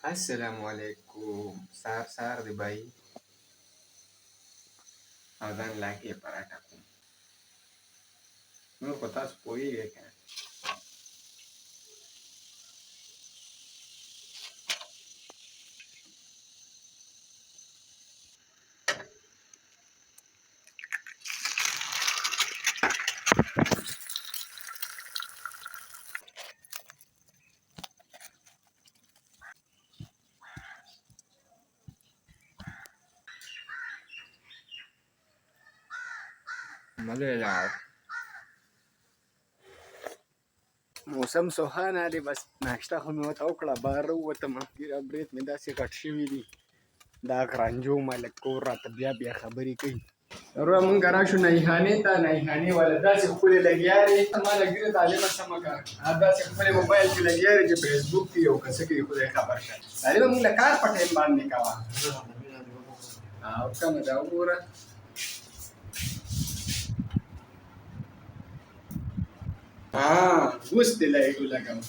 Assalamualaikum. Sar di bayi. Adan lagi parataku. Nur kota sepoi ya kan. Malala. موسم سوهانه دی بس ناشته خو مې ورته وکړه بهر ووتم ګیره برېت مې داسې غټ شوي دي دا غرانجو ملک کور راته بیا خبرې کوي وروره مونږ راشو نایحانې ته نایحانې والا داسې ښکلې لګیا دی ما له ګیره طالبه سمه کړه داسې ښکلې موبایل کې لګیا دی چې فیسبوک کې یو که څه کې خدای خبر شه طالبه مونږ له کار په ټایم باندې کوه او کمه ده وګوره اوس دې لایټو لګوم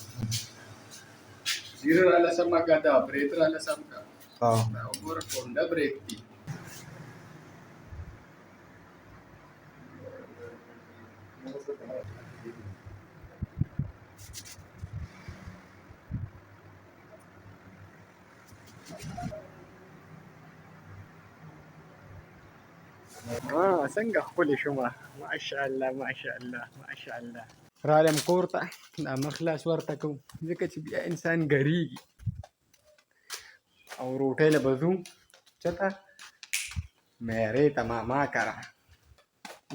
ګیره راله سمه کړه دا برېت راله سم کړه دا وګوره کونډه برېت دي څنګه ښکلې شومه ماشاءالله ماشاءالله ماشاءالله رالم کور ته دا مخ لاس ورته کوم ځکه چې بیا انسان ګرېږي او روټۍ له به ځو چېرته میرې ته ماما کره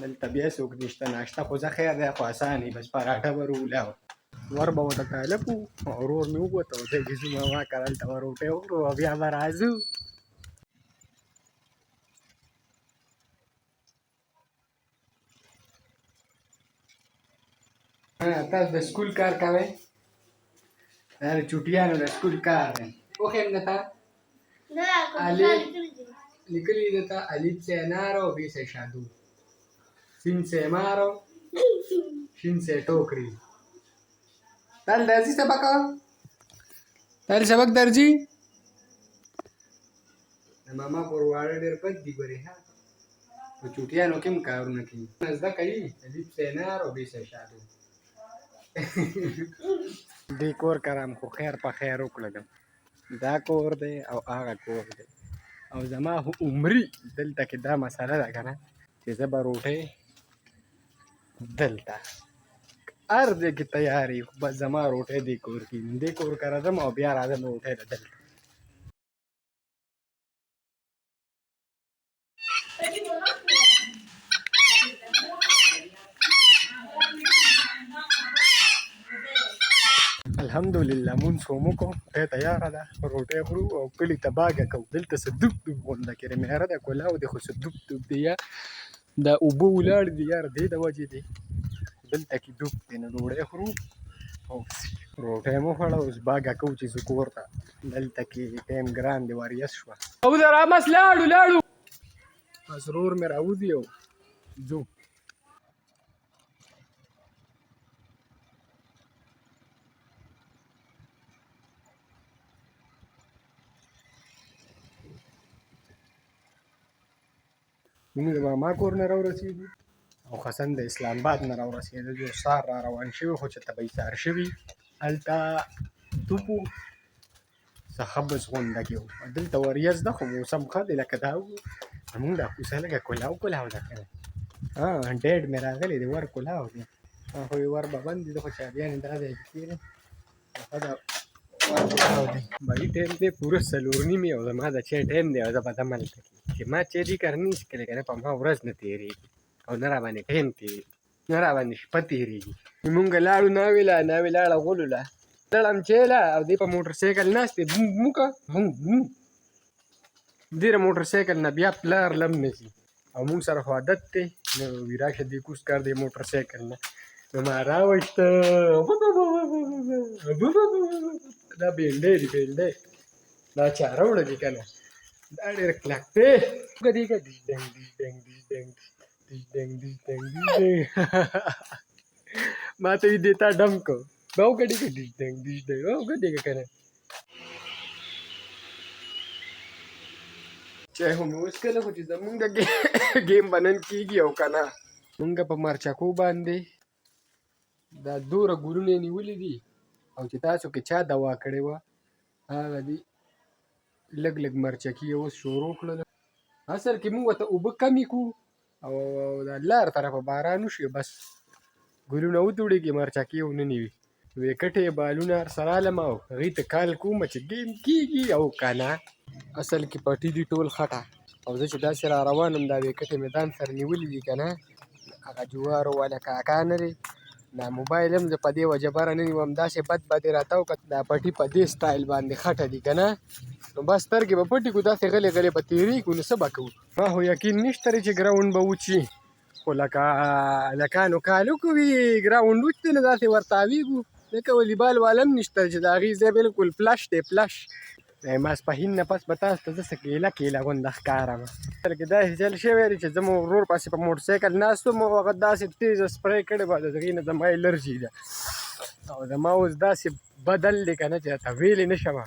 دلته بیا څوک نشته ناشته خو زه خیر دی خو اسانې بس پراټه به رولاو ور به ورته طالب و او ورور مې ووته او دی چې ځو ماما کره هلته به روټۍ وخورو او بیا به راځو تاسو د سکول کار کوئ دا د چوټیانو د سکول کار دی وښیم درته لیکلي دي درته الف سے انار او ب سے شادو سین سے مارو شین سے ټوکري تل درځي سبق تل سبق درځي ماما پر واړه ډېر بد دي ګورې ها په چوټیانو کې هم کارونه کوي زده کوي الف سے انار او ب سے شادو دې کور کرم خو خیر په خیر وکړلم دا کور دی او هغه کور دی او زما عمري دلته کې دا مسله ده که نه چې زه به روټۍ دلته هر ځای کې تیار وي خو بس زما روټۍ دې کور کې دې کور کره ځم او بیا راځم روټۍ له دلته الحمدلله مونځ خو مو کوو روټۍ تیاره ده روټۍ خورو او کلي ته باګه کوو دلته څه دوب دوب غونډه کې مهره ده کلاو دی خو څه دوب دوب دی یا دا اوبه ولاړې دي یار دې د وجې دی دلته کې دوب دی نو ډوډۍ خورو او روټۍ مو خوړه اوس باګه کوو چې زه کور ته دلته کې ټایم ګران دی واریس شوه او د رامس لاړو بس ورور مې راوځي او ځو موږ د ماما کور نه راورسېدو او حسن د اسلام آباد نه راورسېدو جو سار را روان شوي خو چې طبعي سار شوي هلته دوب و څه ښه بس غونډه کې و دلته وریځ ده خو موسم ښه دی لکه دا و زمونږ دا کوڅه لږه کلاو ده که نه ډېډ مې راغلی دی ور کلاو دی خو یې ور به بند دي خو چابیانې دا ځای کې کېږي ښه ده ور کلاو دی بهي ټایم دی پوره 4:30 او زما د چای ټایم دی او زه به ځم هلته کې چې ما چای دې کار نه شي کلی که نه په ما ورځ نه تېرېږي او نه راباندې ټایم تېرېږي نه راباندې شپه تېرېږي مونږ لاړو ناوې لاړه غولو له لاړم چای له او دې په موټر سایکل ناست دی بوم بوم که بوم بوم دې د موټر سایکل نه بیا پلار لم نه ځي او مونږ سره خو عادت دی نو وي راشه دې کوز کار دی موټر سایکل نه نو ما راوشته دا بېلډۍ دي بېلډۍ دا چا راوړه دي که نه دا ډېر کلک دی ګدېږه ډیش ډنګ ډیش ډنګ ډیش ډنګ ډیش ډنګ ډیش ډنګ ډیش ډنګ ما ته دې تا ډم کو ما وګډېږه ډیش ډنګ ډیش ډنګ وګډېږه که نه چې هم اوس کله خو چې زمونږ د ګیم بنن کېږي او که نه مونږ په مرچکو باندې دا دوره ګلونه یې نیولي دي او چې تاسو کې چا دوا کړې وه هغه دي لږ لږ مرچکي یې اوس شروع کړل. اصل کې مونږ ورته اوبه کمې کړو او د الله هر طرفه باران وشي بس ګلونه ودوړېږي مرچکي یې ونه نیوي. ویکټې بالونه هر سره علم او هغې ته کال کومه چې ګیم کېږي او که نه. اصل کې پټي دي ټول خټه او زه چې داسې را روان یم دا ویکټې مې ځان سره نیولي دي که نه هغه جوارو والا کاکا نه دی دا موبایل هم زه په دې وجه بره نه نیوم داسې بد بد یې راته وکړه دا پټي په دې سټایل باندې خټه دي که نه نو بس سترګې به پټې کړو داسې غلې غلې به تېرېږو نو څه به کوو. ما خو یقین نشته دی چې ګراونډ به وچي خو لکه هلکانو کال وکوي ګراونډ وچ دی نو داسې ورتاویږو ځکه والیبال والا هم نشته چې د هغې ځای بالکل پلش دی پلش. ماسپښین نه پس به تاسو ته زه څه کیله کیله غونده ښکارم. اصل کې داسې چل شوی دی چې زه مو ورور پسې په موټرسایکل ناست وم او هغه داسې تیزه سپری کړې وه د هغې نه زما الرژي ده او زما اوس داسې بدل دی که نه چې راته ویلې نه شمه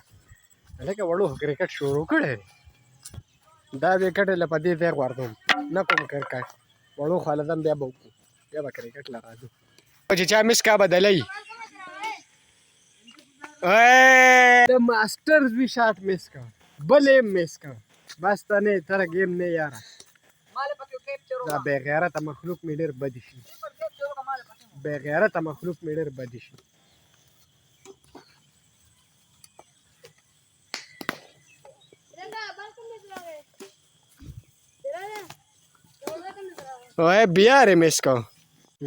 لکه وړو خو کرکټ شروع کړی دی دا ویکټ یې له په دې ځای غورځوم نه کوم کرکټ وړو خو هله ځم بیا به وکړو بیا به کرکټ له راځو چې چا مس کا بدلی د ماسټرز وی شاٹ مس کا بل یې مس کا بس ته نه تره ګیم نه یاره دا بې غیرته مخلوق مې ډېر بدې شي بې غیرته مخلوق مې ډېر بدې شي. وای بیا یې مس کو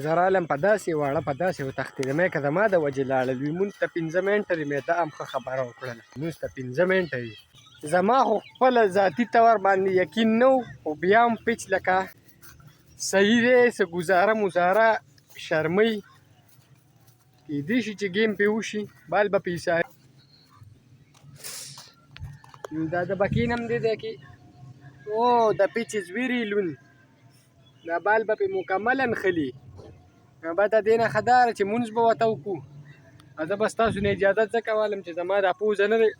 زه رالم په داسې واړه په داسې وتښتېدم که زما د وجې لاړل وي مونځ ته 15 منټه دې مې دا هم ښه خبره وکړله مونځ ته 15 منټه وي زما خو خپله ذاتي طور باندې یقین نه و خو بیا هم پچ لکه صحیح دی څه ګزاره مزاره شرمۍ کیدای شي چې ګیم پې وشي بال به پې ایساري دا د بکین هم دې دی کې او د پچ از ویري لون دا بال به پې مکملا خلي بعد د دې نه ښه دا چې مونځ به ورته وکړو زه به ستاسو نه اجازت ځکه والم چې زما دا پوزه نه دی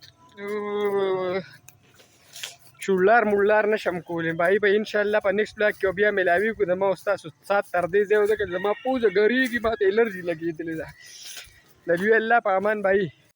شولار مولار نشم کولی بایی به انشاءالله په نیکسټ بلاک کې بیا میلاویږو زما او ستاسو سات تر دې ځای ځکه زما پوزه ګرېږي ماته الرژي لګېدلې ده د لوی الله په امان بایی.